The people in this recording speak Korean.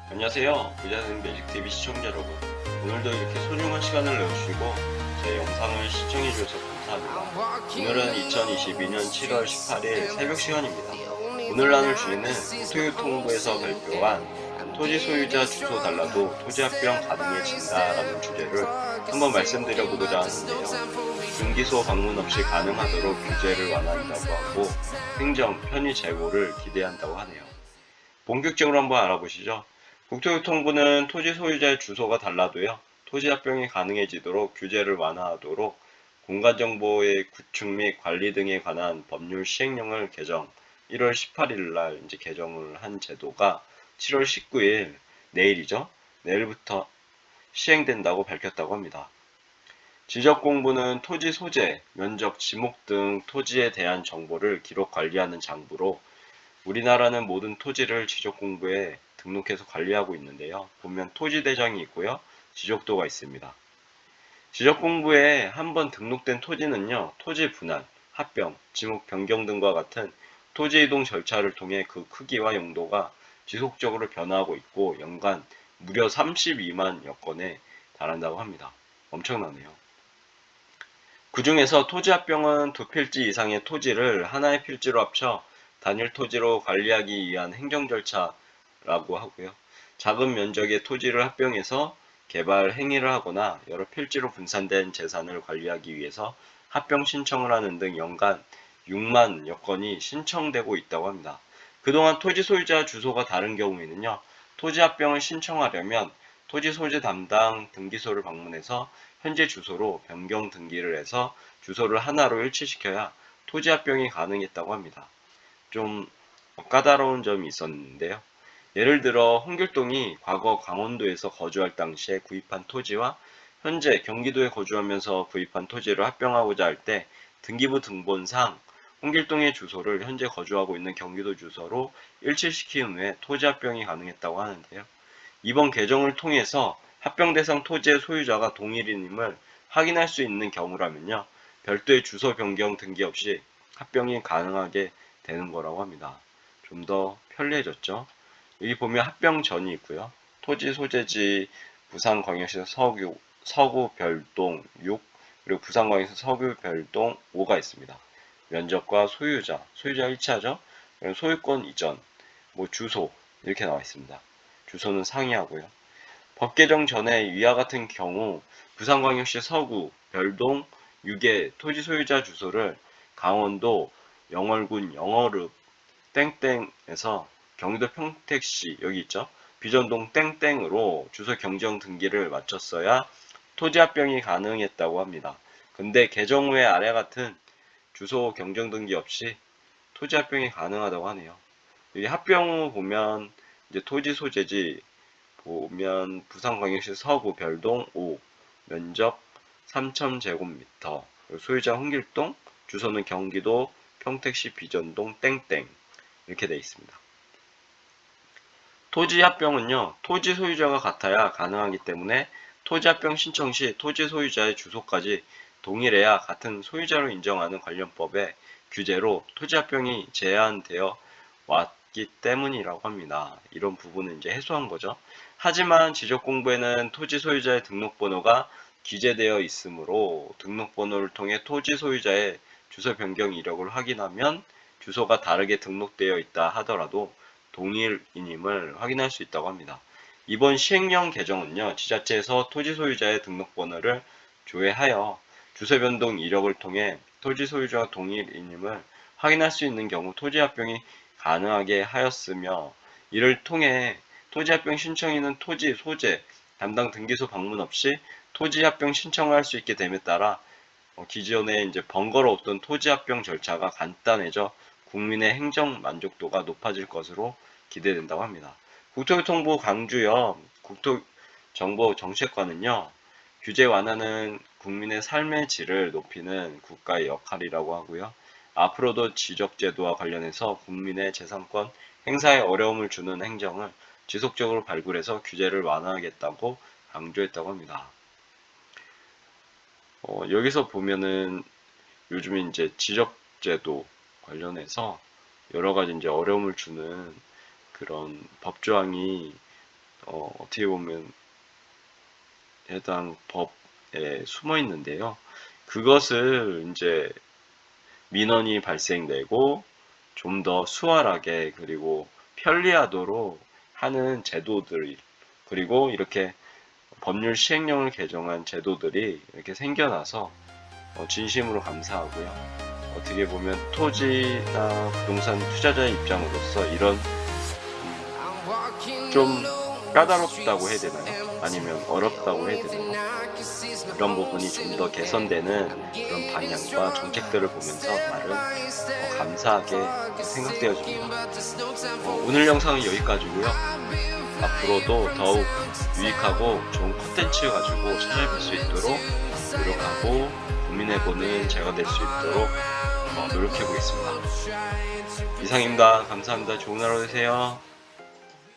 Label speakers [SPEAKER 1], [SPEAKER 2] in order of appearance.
[SPEAKER 1] 안녕하세요. 부자는 매직TV 시청자 여러분. 오늘도 이렇게 소중한 시간을 내주시고 제 영상을 시청해주셔서 감사합니다. 오늘은 2022년 7월 18일 새벽 시간입니다. 오늘 나눌 주제는 국토교통부에서 발표한 토지 소유자 주소 달라도 토지 합병 가능해진다라는 주제를 한번 말씀드려보고자 하는데요. 등기소 방문 없이 가능하도록 규제를 완화한다고 하고 행정, 편의 제고를 기대한다고 하네요. 본격적으로 한번 알아보시죠. 국토교통부는 토지 소유자의 주소가 달라도요, 토지 합병이 가능해지도록 규제를 완화하도록 공간정보의 구축 및 관리 등에 관한 법률 시행령을 개정, 1월 18일 날 이제 개정을 한 제도가 7월 19일, 내일이죠. 내일부터 시행된다고 밝혔다고 합니다. 지적공부는 토지 소재, 면적, 지목 등 토지에 대한 정보를 기록 관리하는 장부로 우리나라는 모든 토지를 지적공부에 등록해서 관리하고 있는데요. 보면 토지대장이 있고요. 지적도가 있습니다. 지적공부에 한번 등록된 토지는요. 토지 분할, 합병, 지목 변경 등과 같은 토지 이동 절차를 통해 그 크기와 용도가 지속적으로 변화하고 있고 연간 무려 32만여 건에 달한다고 합니다. 엄청나네요. 그 중에서 토지 합병은 두 필지 이상의 토지를 하나의 필지로 합쳐 단일 토지로 관리하기 위한 행정 절차라고 하고요. 작은 면적의 토지를 합병해서 개발 행위를 하거나 여러 필지로 분산된 재산을 관리하기 위해서 합병 신청을 하는 등 연간 6만여 건이 신청되고 있다고 합니다. 그동안 토지 소유자 주소가 다른 경우에는요. 토지 합병을 신청하려면 토지 소재 담당 등기소를 방문해서 현재 주소로 변경 등기를 해서 주소를 하나로 일치시켜야 토지 합병이 가능했다고 합니다. 좀 까다로운 점이 있었는데요. 예를 들어 홍길동이 과거 강원도에서 거주할 당시에 구입한 토지와 현재 경기도에 거주하면서 구입한 토지를 합병하고자 할 때 등기부 등본상 홍길동의 주소를 현재 거주하고 있는 경기도 주소로 일치시킨 후에 토지 합병이 가능했다고 하는데요. 이번 개정을 통해서 합병 대상 토지의 소유자가 동일인임을 확인할 수 있는 경우라면요. 별도의 주소 변경 등기 없이 합병이 가능하게 되는 거라고 합니다. 좀 더 편리해졌죠. 여기 보면 합병 전이 있고요. 토지 소재지 부산광역시 서구 별동 6 그리고 부산광역시 서구 별동 5가 있습니다. 면적과 소유자 일치하죠. 소유권 이전, 주소 이렇게 나와 있습니다. 주소는 상이하고요. 법 개정 전에 위와 같은 경우 부산광역시 서구 별동 6의 토지 소유자 주소를 강원도 영월군 영월읍 땡땡에서 경기도 평택시 여기 있죠. 비전동 땡땡으로 주소 경정 등기를 마쳤어야 토지 합병이 가능했다고 합니다. 근데 개정 후에 아래 같은 주소 경정 등기 없이 토지 합병이 가능하다고 하네요. 여기 합병 후 보면 이제 토지 소재지 보면 부산광역시 서구 별동 5 면적 3,000제곱미터 소유자 홍길동 주소는 경기도 평택시 비전동 땡땡 이렇게 되어 있습니다. 토지 합병은요. 토지 소유자가 같아야 가능하기 때문에 토지 합병 신청 시 토지 소유자의 주소까지 동일해야 같은 소유자로 인정하는 관련법의 규제로 토지 합병이 제한되어 왔기 때문이라고 합니다. 이런 부분은 이제 해소한 거죠. 하지만 지적공부에는 토지 소유자의 등록번호가 기재되어 있으므로 등록번호를 통해 토지 소유자의 주소 변경 이력을 확인하면 주소가 다르게 등록되어 있다 하더라도 동일인임을 확인할 수 있다고 합니다. 이번 시행령 개정은요, 지자체에서 토지 소유자의 등록번호를 조회하여 주소 변동 이력을 통해 토지 소유자와 동일인임을 확인할 수 있는 경우 토지 합병이 가능하게 하였으며, 이를 통해 토지 합병 신청인은 토지 소재 담당 등기소 방문 없이 토지 합병 신청을 할 수 있게 됨에 따라 기존에 이제 번거로웠던 토지 합병 절차가 간단해져 국민의 행정 만족도가 높아질 것으로 기대된다고 합니다. 국토교통부 강주엽 국토정보정책관은요, 규제 완화는 국민의 삶의 질을 높이는 국가의 역할이라고 하고요. 앞으로도 지적제도와 관련해서 국민의 재산권 행사에 어려움을 주는 행정을 지속적으로 발굴해서 규제를 완화하겠다고 강조했다고 합니다. 여기서 보면은 요즘에 이제 지적제도 관련해서 여러 가지 이제 어려움을 주는 그런 법조항이 어떻게 보면 해당 법에 숨어 있는데요. 그것을 이제 민원이 발생되고 좀 더 수월하게 그리고 편리하도록 하는 제도들, 그리고 이렇게 법률 시행령을 개정한 제도들이 이렇게 생겨나서 진심으로 감사하고요. 어떻게 보면 토지나 부동산 투자자의 입장으로서 이런 좀 까다롭다고 해야 되나요? 아니면 어렵다고 해야 되나요? 그런 부분이 좀 더 개선되는 그런 방향과 정책들을 보면서 나름 감사하게 생각되어집니다. 오늘 영상은 여기까지고요. 앞으로도 더욱 유익하고 좋은 콘텐츠 가지고 찾아뵐 수 있도록 노력하고 고민해보는 제가 될 수 있도록 노력해보겠습니다. 이상입니다. 감사합니다. 좋은 하루 되세요.